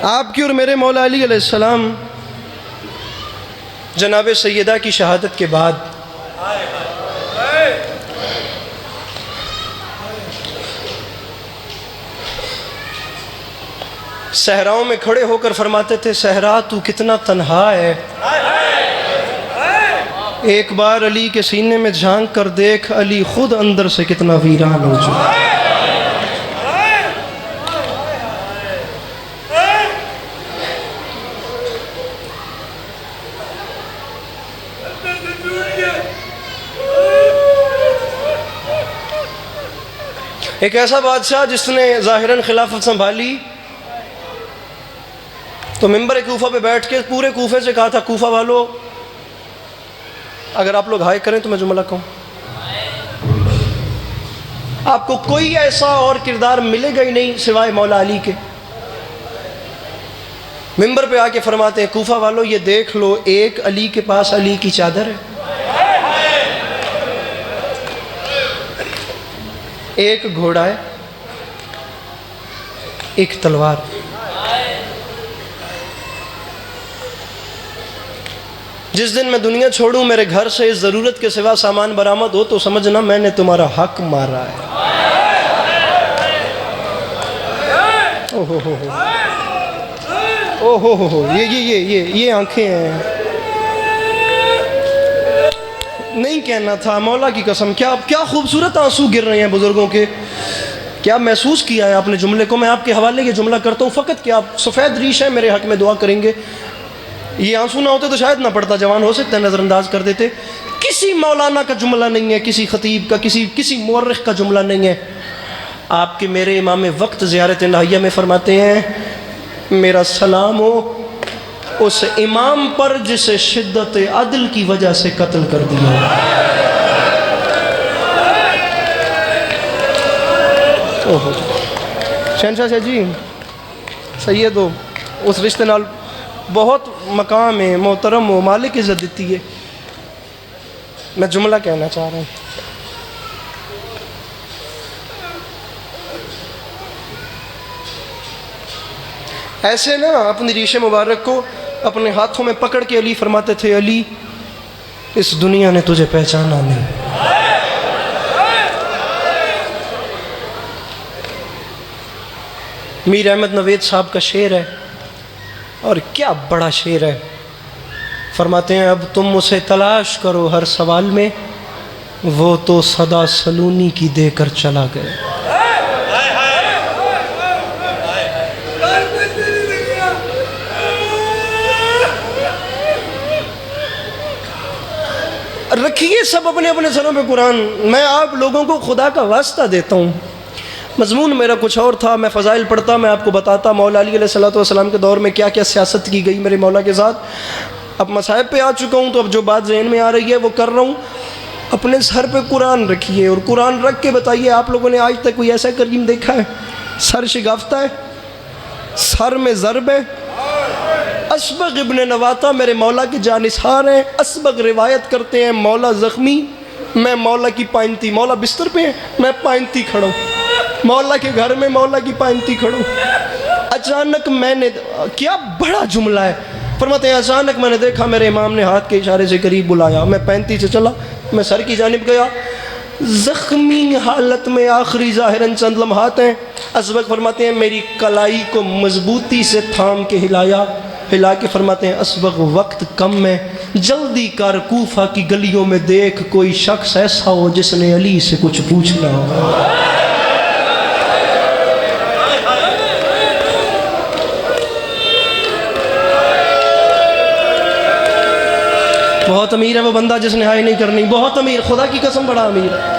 آپ کی اور میرے مولا علی علیہ السلام جناب سیدہ کی شہادت کے بعد صحراؤں میں کھڑے ہو کر فرماتے تھے صحرا تو کتنا تنہا ہے، ایک بار علی کے سینے میں جھانک کر دیکھ، علی خود اندر سے کتنا ویران ہو چکا۔ ایک ایسا بادشاہ جس نے ظاہراً خلافت سنبھالی تو منبر کوفہ پہ بیٹھ کے پورے کوفے سے کہا تھا کوفہ والو اگر آپ لوگ ہائے کریں تو میں جملہ کہوں، آپ کو کوئی ایسا اور کردار ملے گا ہی نہیں سوائے مولا علی کے۔ منبر پہ آ کے فرماتے ہیں کوفہ والو یہ دیکھ لو، ایک علی کے پاس علی کی چادر ہے، ایک گھوڑا ہے، ایک تلوار۔ جس دن میں دنیا چھوڑوں میرے گھر سے اس ضرورت کے سوا سامان برآمد ہو تو سمجھنا میں نے تمہارا حق مارا ہے۔ یہ آنکھیں ہیں، نہیں کہنا تھا مولا کی قسم، کیا خوبصورت آنسو گر رہے ہیں بزرگوں کے، کیا محسوس کیا ہے آپ نے جملے کو۔ میں آپ کے حوالے یہ جملہ کرتا ہوں فقط کہ آپ سفید ریش ہیں میرے حق میں دعا کریں گے، یہ آنسو نہ ہوتے تو شاید نہ پڑتا، جوان ہو سکتا ہے نظر انداز کر دیتے۔ کسی مولانا کا جملہ نہیں ہے، کسی خطیب کا، کسی مورخ کا جملہ نہیں ہے۔ آپ کے میرے امام وقت زیارت الہیہ میں فرماتے ہیں میرا سلام ہو اس امام پر جسے شدت عدل کی وجہ سے قتل کر دیا۔ شہنشاہ شاہ جی سید ہو، اس رشتے نال بہت مقام ہے، محترم ہو، مالک عزت دیتی ہے۔ میں جملہ کہنا چاہ رہا ہوں، ایسے نا اپنی ریش مبارک کو اپنے ہاتھوں میں پکڑ کے علی فرماتے تھے علی اس دنیا نے تجھے پہچانا نہیں۔ میر احمد نوید صاحب کا شعر ہے اور کیا بڑا شعر ہے، فرماتے ہیں اب تم اسے تلاش کرو ہر سوال میں، وہ تو صدا سلونی کی دے کر چلا گیا۔ رکھیے سب اپنے اپنے سروں پہ قرآن، میں آپ لوگوں کو خدا کا واسطہ دیتا ہوں۔ مضمون میرا کچھ اور تھا، میں فضائل پڑھتا، میں آپ کو بتاتا مولا علی علیہ السلام کے دور میں کیا کیا سیاست کی گئی میرے مولا کے ساتھ۔ اب مصائب پہ آ چکا ہوں تو اب جو بات ذہن میں آ رہی ہے وہ کر رہا ہوں۔ اپنے سر پہ قرآن رکھیے اور قرآن رکھ کے بتائیے آپ لوگوں نے آج تک کوئی ایسا کریم دیکھا ہے؟ سر شگافتہ ہے، سر میں ضرب ہے۔ اسبغ ابن نواتہ میرے مولا کے جانثار ہیں، اسبغ روایت کرتے ہیں مولا زخمی، میں مولا کی پائنتی، مولا بستر پہ ہیں میں پائنتی کھڑا ہوں، مولا کے گھر میں مولا کی پائنتی کھڑا ہوں۔ اچانک میں نے، کیا بڑا جملہ ہے، فرماتے ہیں اچانک میں نے دیکھا میرے امام نے ہاتھ کے اشارے سے قریب بلایا، میں پائنتی سے چلا، میں سر کی جانب گیا، زخمی حالت میں آخری ظاہراً چند لمحات ہیں۔ اسبغ فرماتے ہیں میری کلائی کو مضبوطی سے تھام کے ہلا کے فرماتے ہیں اسبغ وقت کم ہے، جلدی کر کوفہ کی گلیوں میں دیکھ کوئی شخص ایسا ہو جس نے علی سے کچھ پوچھنا ہو۔ بہت امیر ہے وہ بندہ جس نے ہائے نہیں کرنی، بہت امیر، خدا کی قسم بڑا امیر ہے۔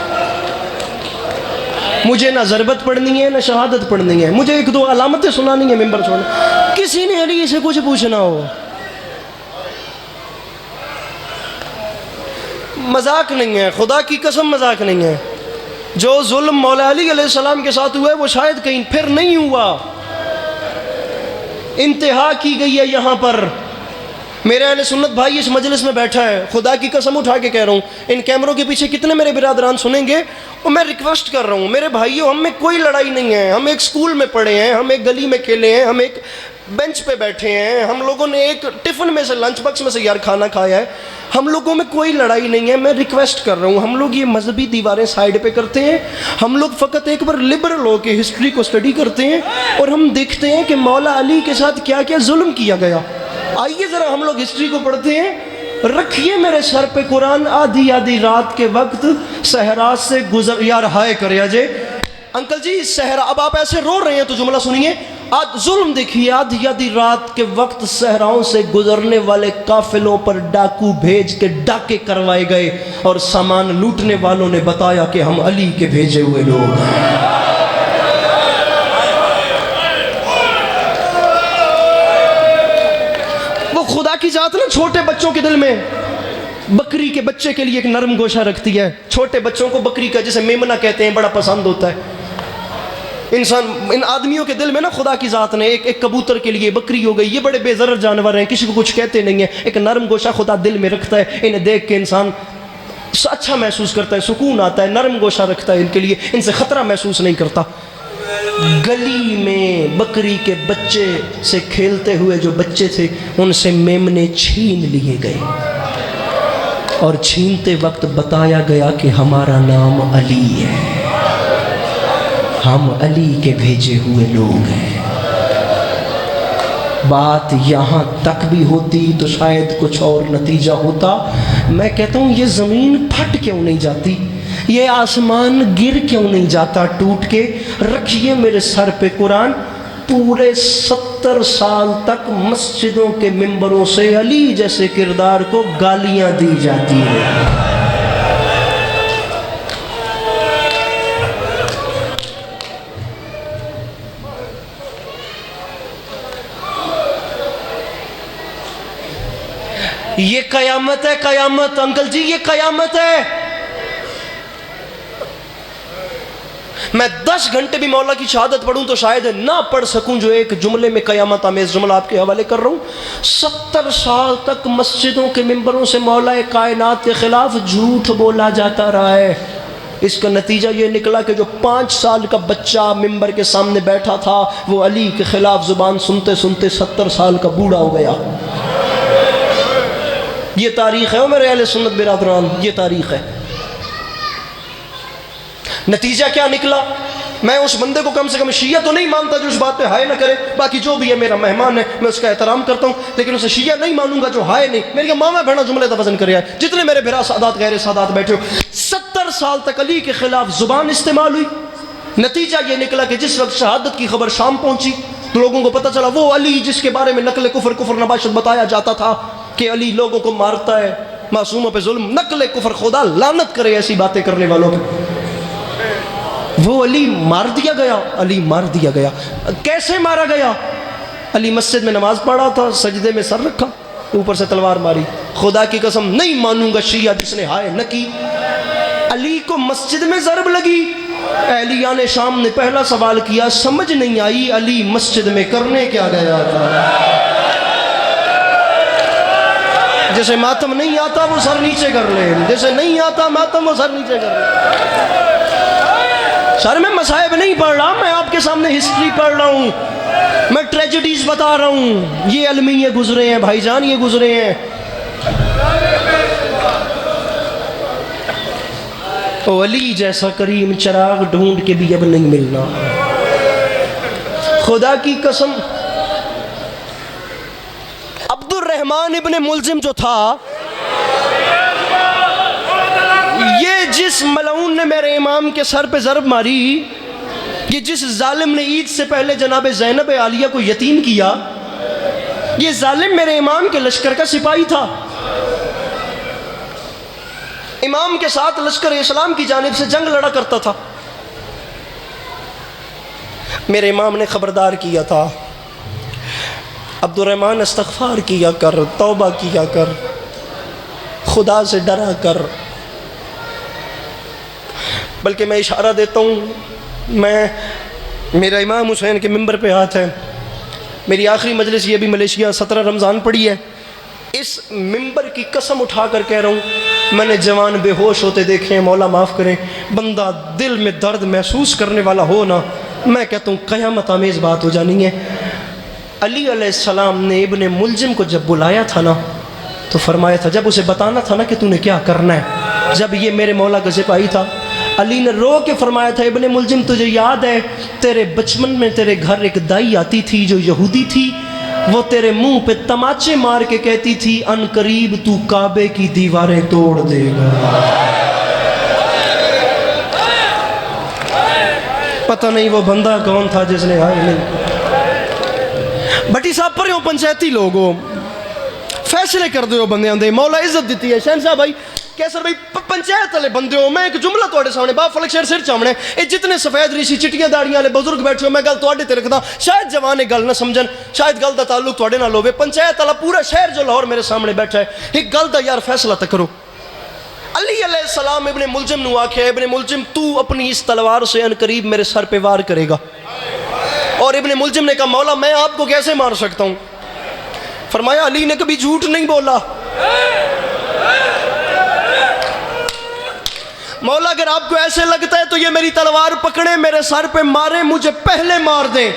مجھے نہ ضربت پڑھنی ہے نہ شہادت پڑھنی ہے، مجھے ایک دو علامتیں سنانی ہے ممبر چھوڑنا، کسی نے علی سے کچھ پوچھنا ہو۔ مذاق نہیں ہے، خدا کی قسم مذاق نہیں ہے۔ جو ظلم مولا علی علیہ السلام کے ساتھ ہوا ہے وہ شاید کہیں پھر نہیں ہوا، انتہا کی گئی ہے یہاں پر۔ میرے اہل سنت بھائی اس مجلس میں بیٹھا ہے، خدا کی قسم اٹھا کے کہہ رہا ہوں، ان کیمروں کے پیچھے کتنے میرے برادران سنیں گے، اور میں ریکویسٹ کر رہا ہوں میرے بھائیوں، ہم میں کوئی لڑائی نہیں ہے، ہم ایک سکول میں پڑھے ہیں، ہم ایک گلی میں کھیلے ہیں، ہم ایک بینچ پہ بیٹھے ہیں، ہم لوگوں نے ایک ٹفن میں سے لنچ باکس میں سے یار کھانا کھایا ہے، ہم لوگوں میں کوئی لڑائی نہیں ہے، میں ریکویسٹ کر رہا ہوں، ہم لوگ یہ مذہبی دیواریں سائیڈ پہ کرتے ہیں، ہم لوگ فقط ایک بار لبرل ہو کے ہسٹری کو اسٹڈی کرتے ہیں اور ہم دیکھتے ہیں کہ مولا علی کے ساتھ کیا کیا ظلم کیا گیا۔ آئیے ذرا ہم لوگ ہسٹری کو پڑھتے ہیں۔ رکھیے میرے سر پہ قرآن، آدھی آدھی رات کے وقت صحرا سے گزر، یار ہائے کریا جے انکل جی صحرا، اب آپ ایسے رو رہے ہیں تو جملہ سنیے، ظلم دیکھیے، آدھی آدھی رات کے وقت صحراؤں سے گزرنے والے قافلوں پر ڈاکو بھیج کے ڈاکے کروائے گئے اور سامان لوٹنے والوں نے بتایا کہ ہم علی کے بھیجے ہوئے لوگ ہیں۔ وہ خدا کی ذات نا چھوٹے بچوں کے دل میں بکری کے بچے کے لیے ایک نرم گوشہ رکھتی ہے۔ چھوٹے بچوں کو بکری کا جسے میمنہ کہتے ہیں بڑا پسند ہوتا ہے۔ ان آدمیوں کے دل میں نا خدا کی ذات نے ایک کبوتر کے لیے بکری ہو گئی، یہ بڑے بے ضرر جانور ہیں، کسی کو کچھ کہتے نہیں ہیں، ایک نرم گوشہ خدا دل میں رکھتا ہے، انہیں دیکھ کے انسان اچھا محسوس کرتا ہے، سکون آتا ہے، نرم گوشہ رکھتا ہے ان کے لیے، ان سے خطرہ محسوس نہیں کرتا۔ گلی میں بکری کے بچے سے کھیلتے ہوئے جو بچے تھے ان سے میمنے چھین لیے گئے اور چھینتے وقت بتایا گیا کہ ہمارا نام علی ہے، ہم علی کے بھیجے ہوئے لوگ ہیں۔ بات یہاں تک بھی ہوتی تو شاید کچھ اور نتیجہ ہوتا۔ میں کہتا ہوں یہ زمین پھٹ کیوں نہیں جاتی، یہ آسمان گر کیوں نہیں جاتا ٹوٹ کے؟ رکھیے میرے سر پہ قرآن، پورے 70 سال تک مسجدوں کے ممبروں سے علی جیسے کردار کو گالیاں دی جاتی ہیں۔ یہ قیامت ہے، قیامت انکل جی، یہ قیامت ہے۔ میں 10 گھنٹے بھی مولا کی شہادت پڑھوں تو شاید نہ پڑھ سکوں جو ایک جملے میں قیامت آمیز جملہ آپ کے حوالے کر رہا ہوں۔ 70 سال تک مسجدوں کے ممبروں سے مولا کائنات کے خلاف جھوٹ بولا جاتا رہا ہے۔ اس کا نتیجہ یہ نکلا کہ جو 5 سال کا بچہ ممبر کے سامنے بیٹھا تھا وہ علی کے خلاف زبان سنتے سنتے 70 سال کا بوڑھا ہو گیا۔ یہ تاریخ ہے میرے اہل سنت برادران، یہ تاریخ ہے۔ نتیجہ کیا نکلا؟ میں اس بندے کو کم سے کم شیعہ تو نہیں مانتا جو اس بات پہ ہائے نہ کرے، باقی جو بھی ہے میرا مہمان ہے، میں اس کا احترام کرتا ہوں، لیکن اسے شیعہ نہیں مانوں گا جو ہائے نہیں۔ میری ماما بہنا جملے کا وزن کرے ہے، جتنے میرے بھرا سادات غیر سادات بیٹھے ہو، 70 سال تک علی کے خلاف زبان استعمال ہوئی۔ نتیجہ یہ نکلا کہ جس وقت شہادت کی خبر شام پہنچی تو لوگوں کو پتہ چلا وہ علی جس کے بارے میں نقل کفر نباشت بتایا جاتا تھا کہ علی لوگوں کو مارتا ہے، معصوموں پہ ظلم، نقل کفر، خدا لعنت کرے ایسی باتیں کرنے والوں پہ، وہ علی مار دیا گیا۔ علی مار دیا گیا۔ کیسے مارا گیا؟ علی مسجد میں نماز پڑھا تھا، سجدے میں سر رکھا، اوپر سے تلوار ماری۔ خدا کی قسم نہیں مانوں گا شیعہ جس نے ہائے نہ کی۔ علی کو مسجد میں ضرب لگی، اہلیان شام نے پہلا سوال کیا، سمجھ نہیں آئی علی مسجد میں کرنے کیا گیا تھا؟ جیسے ماتم نہیں آتا وہ سر نیچے کر لے، جیسے نہیں آتا ماتم وہ سر نیچے کر لے۔ سر میں مصائب نہیں پڑھ رہا، میں آپ کے سامنے ہسٹری پڑھ رہا ہوں، میں ٹریجڈیز بتا رہا ہوں، یہ المیہ گزرے ہیں بھائی جان، یہ گزرے ہیں۔ او علی جیسا کریم چراغ ڈھونڈ کے بھی اب نہیں ملنا۔ خدا کی قسم عبد الرحمن ابن ملزم جو تھا، یہ جس ملعون نے میرے امام کے سر پہ ضرب ماری، یہ جس ظالم نے عید سے پہلے جناب زینب عالیہ کو یتیم کیا، یہ ظالم میرے امام کے لشکر کا سپاہی تھا، امام کے ساتھ لشکر اسلام کی جانب سے جنگ لڑا کرتا تھا۔ میرے امام نے خبردار کیا تھا، عبد الرحمن استغفار کیا کر، توبہ کیا کر، خدا سے ڈرا کر۔ بلکہ میں اشارہ دیتا ہوں، میرا امام حسین کے ممبر پہ ہاتھ ہے، میری آخری مجلس یہ بھی ملیشیا 17 رمضان پڑھی ہے، اس ممبر کی قسم اٹھا کر کہہ رہا ہوں، میں نے جوان بے ہوش ہوتے دیکھے ہیں، مولا معاف کریں، بندہ دل میں درد محسوس کرنے والا ہو نا، میں کہتا ہوں قیامت آمیز بات ہو جانی ہے۔ علی علیہ السلام نے ابن ملجم کو جب بلایا تھا نا تو فرمایا تھا، جب اسے بتانا تھا نا کہ تو نے کیا کرنا ہے، جب یہ میرے مولا کا سپاہی تھا، علی نے رو کے فرمایا تھا، ابن ملجم تجھے یاد ہے تیرے بچپن میں تیرے گھر ایک دائی آتی تھی جو یہودی تھی، وہ تیرے منہ پہ تماچے مار کے کہتی تھی ان قریب تو کعبے کی دیواریں توڑ دے گا۔ پتہ نہیں وہ بندہ کون تھا جس نے ہائے نہیں۔ بٹی صاحب پر ہو پنچایتی لوگ ہو، فیصلے کر دے ہو بندیاں دے، مولا عزت دیتی ہے۔ شہن صاحب بھائی کیسر بھائی پنچایت والے بندے ہو، میں ایک جملہ تواڈے سامنے با فلک شہر سر چامنے، اے جتنے سفید ریشی چٹیاں داڑیاں والے بزرگ بیٹھے ہو، میں گل تواڈے تے رکھدا، شاید جوان گل نہ سمجھن، شاید گل دا تعلق تواڈے نال ہوے۔ پنچایت والا پورا شہر جو لاہور میرے سامنے بیٹھا ہے، ایک گل دا یار فیصلہ تے کرو۔ علی علیہ السلام ابن ملجم نو آکھیا، ابن ملجم تو اپنی اس تلوار سے ان قریب میرے سر پہ وار کرے گا۔ اور ابن ملجم نے کہا مولا میں آپ کو کیسے مار سکتا ہوں؟ فرمایا علی نے کبھی جھوٹ نہیں بولا، مولا اگر آپ کو ایسے لگتا ہے تو یہ میری تلوار پکڑے، میرے سر پہ مارے، مجھے پہلے مار دیں،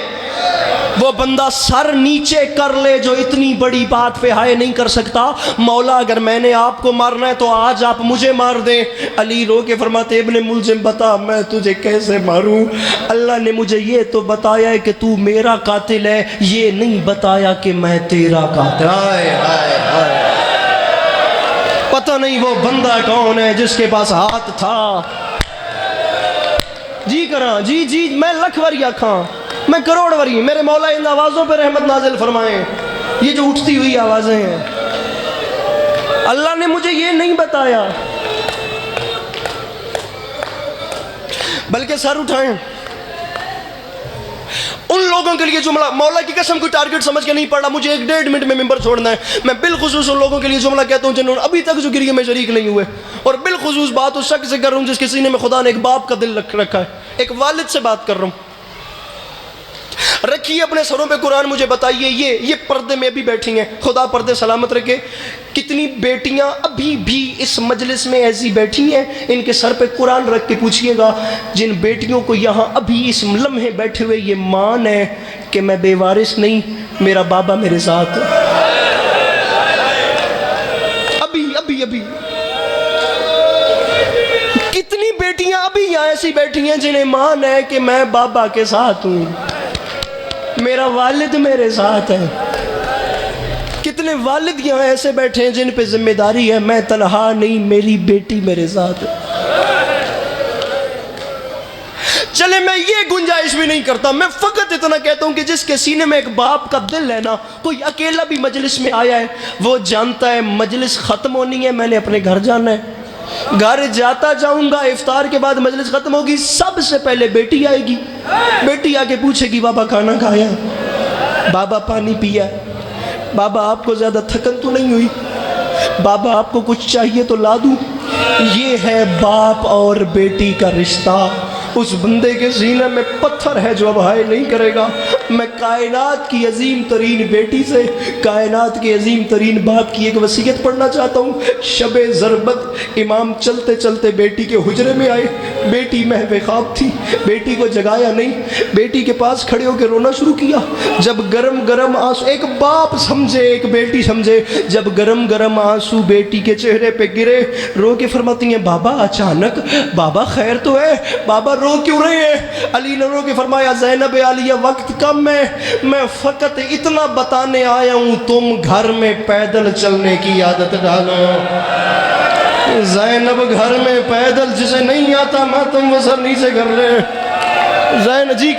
وہ بندہ سر نیچے کر لے جو اتنی بڑی بات پہ ہائے نہیں کر سکتا، مولا اگر میں نے آپ کو مارنا ہے تو آج آپ مجھے مار دیں۔ علی رو کے فرماتے ابن ملجم بتا میں تجھے کیسے ماروں؟ اللہ نے مجھے یہ تو بتایا ہے کہ تو میرا قاتل ہے، یہ نہیں بتایا کہ میں تیرا قاتل۔ ہائے ہائے ہائے، پتہ نہیں وہ بندہ کون ہے جس کے پاس ہاتھ تھا۔ جی کراں جی جی میں لکھ وری آکھاں، میں کروڑ وری، میرے مولا ان آوازوں پہ رحمت نازل فرمائیں، یہ جو اٹھتی ہوئی آوازیں ہیں، اللہ نے مجھے یہ نہیں بتایا۔ بلکہ سر اٹھائیں ان لوگوں کے لیے جملہ، مولا کی قسم کوئی ٹارگٹ سمجھ کے نہیں پڑا، مجھے 1.5 منٹ میں ممبر چھوڑنا ہے، میں بالخصوص ان لوگوں کے لیے جملہ کہتا ہوں جنہوں نے ابھی تک ذکر میں شریک نہیں ہوئے، اور بالخصوص بات اس شخص سے کر رہا ہوں جس کے سینے میں خدا نے ایک باپ کا دل رکھا ہے، ایک والد سے بات کر رہا ہوں۔ رکھیے اپنے سروں پہ قرآن، مجھے بتائیے یہ پردے میں بھی بیٹھی ہیں، خدا پردے سلامت رکھے، کتنی بیٹیاں ابھی بھی اس مجلس میں ایسی بیٹھی ہیں، ان کے سر پہ قرآن رکھ کے پوچھئے گا جن بیٹیوں کو یہاں ابھی اس لمحے بیٹھے ہوئے یہ مان ہے کہ میں بے وارث نہیں، میرا بابا میرے ساتھ ہے۔ ابھی کتنی بیٹیاں ابھی یہاں ایسی بیٹھی ہیں جنہیں مان ہے کہ میں بابا کے ساتھ ہوں، میرا والد میرے ساتھ ہے۔ کتنے والد یہاں ایسے بیٹھے ہیں جن پہ ذمہ داری ہے میں تنہا نہیں، میری بیٹی میرے ساتھ ہے۔ چلے میں یہ گنجائش بھی نہیں کرتا، میں فقط اتنا کہتا ہوں کہ جس کے سینے میں ایک باپ کا دل ہے نا، کوئی اکیلا بھی مجلس میں آیا ہے وہ جانتا ہے مجلس ختم ہونی ہے، میں نے اپنے گھر جانا ہے، گھر جاتا جاؤں گا، افطار کے بعد مجلس ختم ہوگی، سب سے پہلے بیٹی آئے گی، بیٹی آ کے پوچھے گی بابا کھانا کھایا، بابا پانی پیا، بابا آپ کو زیادہ تھکن تو نہیں ہوئی، بابا آپ کو کچھ چاہیے تو لا دوں۔ یہ ہے باپ اور بیٹی کا رشتہ۔ اس بندے کے سینے میں پتھر ہے جو اب ہائے نہیں کرے گا۔ میں کائنات کی عظیم ترین بیٹی سے کائنات کے عظیم ترین باپ کی ایک وصیت پڑھنا چاہتا ہوں۔ شب ضربت امام چلتے چلتے بیٹی کے حجرے میں آئے، بیٹی محو خواب تھی، بیٹی کو جگایا نہیں، بیٹی کے پاس کھڑے ہو کے رونا شروع کیا۔ جب گرم گرم آنسو، ایک باپ سمجھے ایک بیٹی سمجھے، جب گرم گرم آنسو بیٹی کے چہرے پہ گرے، رو کے فرماتی ہیں بابا اچانک، بابا خیر تو ہے، بابا رو کیوں رہے ہیں؟ علی نے رو کے فرمایا زینب عالیہ وقت کم ہے، میں فقط اتنا بتانے آیا ہوں تم گھر میں پیدل چلنے کی عادت ڈالو۔ زینب گھر میں پیدل جسے نہیں آتا میں تم وہ سر نیچے کر لے۔ زینب جی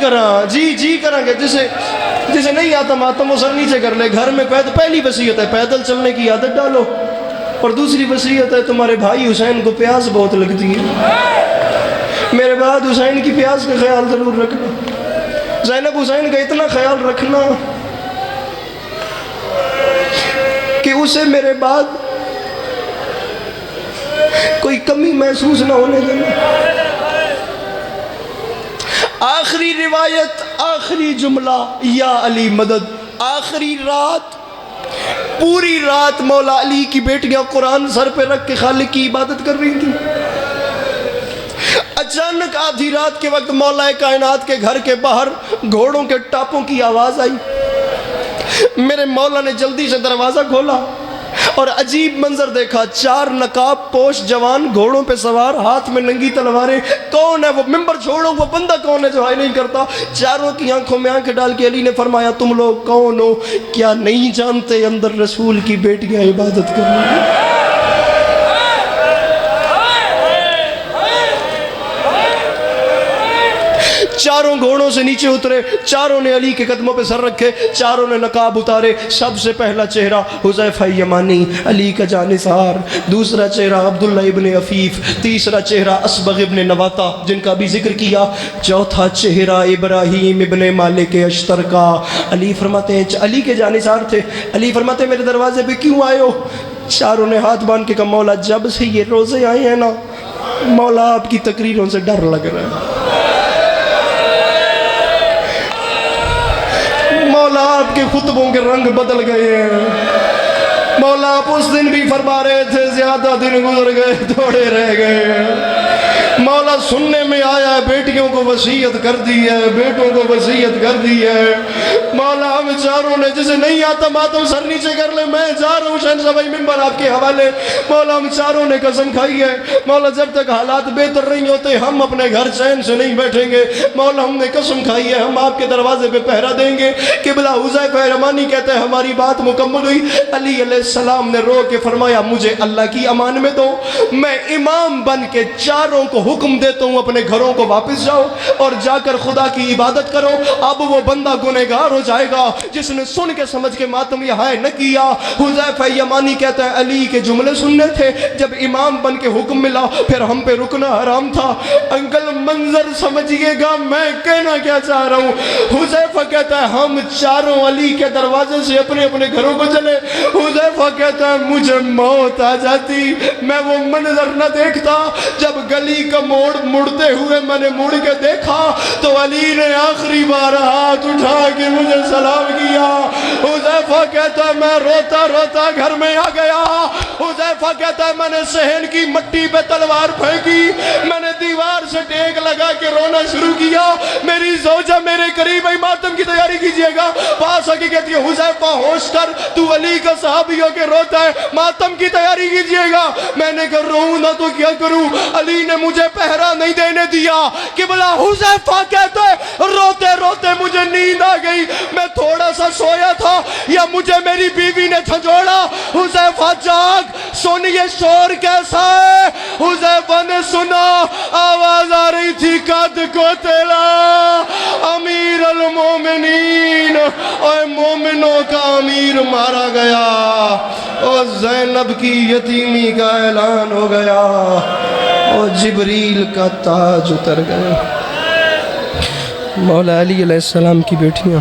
کراں گے جسے نہیں آتا ماتم وہ سر نیچے کر لے۔ گھر میں پہلی وصیت ہے پیدل چلنے کی عادت ڈالو، اور دوسری وصیت ہے تمہارے بھائی حسین کو پیاس بہت لگتی ہے، میرے بعد حسین کی پیاس کا خیال ضرور رکھنا۔ زینب حسین کا اتنا خیال رکھنا کہ اسے میرے بعد کوئی کمی محسوس نہ ہونے دینا۔ آخری روایت، آخری جملہ، یا علی مدد۔ آخری رات، پوری رات مولا علی کی بیٹیاں قرآن سر پہ رکھ کے خالق کی عبادت کر رہی تھی۔ اچانک آدھی رات کے وقت مولا کائنات کے گھر کے باہر گھوڑوں کے ٹاپوں کی آواز آئی۔ میرے مولا نے جلدی سے دروازہ کھولا اور عجیب منظر دیکھا، 4 نقاب پوش جوان گھوڑوں پہ سوار، ہاتھ میں ننگی تلواریں۔ کون ہے وہ؟ ممبر چھوڑو، وہ بندہ کون ہے جو ہائے نہیں کرتا؟ چاروں کی آنکھوں میں آنکھ ڈال کے علی نے فرمایا تم لوگ کون ہو؟ کیا نہیں جانتے اندر رسول کی بیٹیاں عبادت کر رہی ہیں؟ چاروں گھوڑوں سے نیچے اترے، چاروں نے علی کے قدموں پہ سر رکھے، چاروں نے نقاب اتارے۔ سب سے پہلا چہرہ حذیفہ یمانی، علی کا جانثار، دوسرا چہرہ عبداللہ ابن عفیف، تیسرا چہرہ اصبغ ابن نواتا جن کا بھی ذکر کیا، چوتھا چہرہ ابراہیم ابن مالک اشتر کا۔ علی فرماتے ہیں علی کے جانثار تھے، علی فرماتے ہیں میرے دروازے پہ کیوں آئے ہو؟ چاروں نے ہاتھ باندھ کے کہا مولا جب سے یہ روزے آئے ہیں نا مولا آپ کی تقریروں سے ڈر لگ رہا ہے، مولا آپ کے خطبوں کے رنگ بدل گئے ہیں، مولا آپ اس دن بھی فرما رہے تھے زیادہ دن گزر گئے تھوڑے رہ گئے، مولا سننے میں آیا ہے بیٹیوں کو وصیت کر دی ہے، بیٹوں کو وصیت کر دی ہے، مولا ہم چاروں نے جسے نہیں آتا ماتم سر نیچے کر لے، میں جا رہا ہوں شہنشاہ بھائی ممبر آپ کے حوالے، مولا ہم چاروں نے قسم کھائی ہے مولا جب تک حالات بہتر نہیں ہوتے ہم اپنے گھر چین سے نہیں بیٹھیں گے، مولا ہم نے قسم کھائی ہے ہم آپ کے دروازے پہ پہرا دیں گے۔ قبلہ حذیفہ یمانی کہتے ہیں ہماری بات مکمل ہوئی، علی علیہ السلام نے رو کے فرمایا مجھے اللہ کی امان میں دو، میں امام بن کے چاروں کو حکم دیتا ہوں اپنے گھروں کو واپس جاؤ اور جا کر خدا کی عبادت کرو۔ اب وہ بندہ گنہگار ہو جائے گا جس نے سن کے سمجھ کے ماتم یہ نہ کیا۔ حذیفہ یمانی کہتا ہے علی کے جملے سننے تھے، جب امام بن کے حکم ملا پھر ہم پہ رکنا حرام تھا۔ انکل منظر سمجھئے گا میں کہنا کیا چاہ رہا ہوں۔ حذیفہ کہتا ہے ہم چاروں علی کے دروازے سے اپنے اپنے گھروں کو چلے، حذیفہ کہتا ہے مجھے موت آ جاتی میں وہ منظر نہ دیکھتا، جب گلی کا موڑ مڑتے ہوئے میں نے مڑ کے دیکھا تو علی نے آخری بار ہاتھ اٹھا کے مجھے سلام کیا۔ حذیفہ کہتا ہے میں روتا روتا گھر میں آ گیا، حذیفہ کہتا ہے میں نے صحن کی مٹی پہ تلوار پھینکی، میں نے دیوار سے ٹیک لگا کے رونا شروع کیا، میری زوجہ میرے قریب ہے ماتم کی تیاری کیجئے گا، پاس آ کے کہتی ہے حذیفہ ہوش کر تو علی کا صحابی ہو کے روتا ہے ماتم کی تیاری کیجئے گا۔ میں نے کہا روؤں نہ تو کیا کروں، علی نے مجھے پہرا نہیں دینے دیا۔ قبلہ حذیفہ کہتا ہے روتے روتے مجھے نیند آ گئی، میں تھوڑا سا سویا تھا یا مجھے میری بیوی نے جھنجھوڑا۔ حذیفہ جاگ سن یہ شور کیسا ہے؟ حذیفہ نے سنا آواز آ رہی تھی قد قتلا امیر المومنین، اے مومنوں کا امیر مارا گیا، اور زینب کی یتیمی کا اعلان ہو گیا، اور جبریل کا تاج اتر گیا۔ مولا علی علیہ السلام کی بیٹیاں